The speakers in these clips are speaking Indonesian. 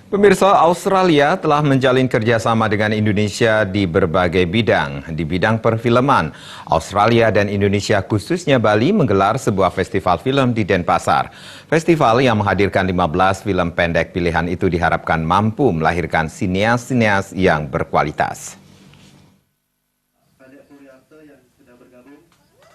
Pemirsa, Australia telah menjalin kerjasama dengan Indonesia di berbagai bidang. Di bidang perfilman, Australia dan Indonesia khususnya Bali menggelar sebuah festival film di Denpasar. Festival yang menghadirkan 15 film pendek pilihan itu diharapkan mampu melahirkan sineas-sineas yang berkualitas.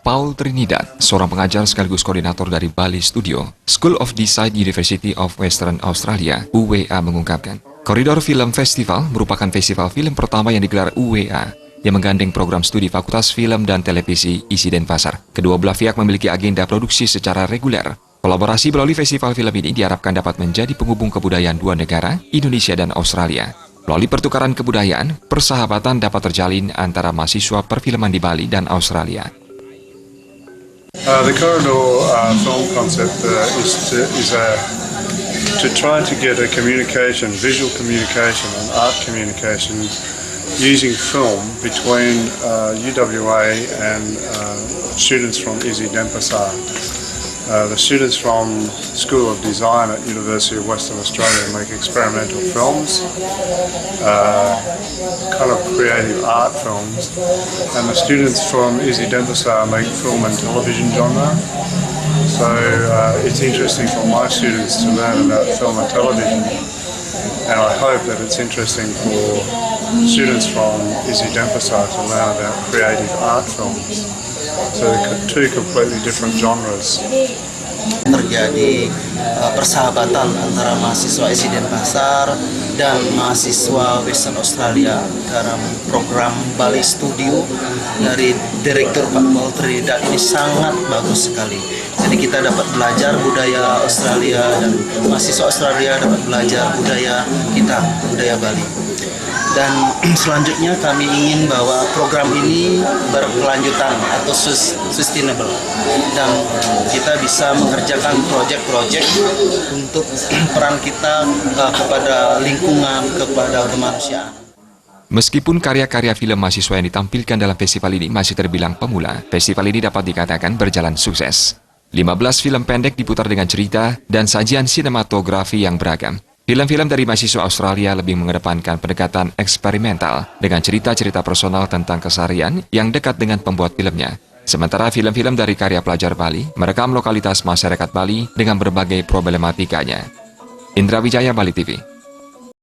Paul Trinidad, seorang pengajar sekaligus koordinator dari Bali Studio, School of Design University of Western Australia, UWA mengungkapkan, Koridor Film Festival merupakan festival film pertama yang digelar UWA, yang menggandeng program studi Fakultas Film dan Televisi isi Denpasar. Kedua belah pihak memiliki agenda produksi secara reguler. Kolaborasi melalui festival film ini diharapkan dapat menjadi penghubung kebudayaan dua negara, Indonesia dan Australia. Melalui pertukaran kebudayaan, persahabatan dapat terjalin antara mahasiswa perfilman di Bali dan Australia. The corridor film concept is to try to get a communication, visual communication and art communication using film between UWA and students from ISI DENPASAR. The students from School of Design at University of Western Australia make experimental films, kind of creative art films, and the students from ISI DENPASAR make film and television genre. So it's interesting for my students to learn about film and television, and I hope that it's interesting for students from ISI DENPASAR to learn about creative art films. So two completely different genres. Terjadi persahabatan antara mahasiswa ISI Denpasar dan mahasiswa Western Australia karena program Bali Studio dari Direktur Pak Paul Trinidad ini sangat bagus sekali. Jadi kita dapat belajar budaya Australia dan mahasiswa Australia dapat belajar budaya kita, budaya Bali. Dan selanjutnya kami ingin bahwa program ini berkelanjutan atau sustainable dan kita bisa mengerjakan proyek-proyek untuk peran kita kepada lingkungan, kepada kemanusiaan. Meskipun karya-karya film mahasiswa yang ditampilkan dalam festival ini masih terbilang pemula, festival ini dapat dikatakan berjalan sukses. 15 film pendek diputar dengan cerita dan sajian sinematografi yang beragam. Film-film dari mahasiswa Australia lebih mengedepankan pendekatan eksperimental dengan cerita-cerita personal tentang keseharian yang dekat dengan pembuat filmnya. Sementara film-film dari karya pelajar Bali merekam lokalitas masyarakat Bali dengan berbagai problematikanya. Indra Wijaya, Bali TV.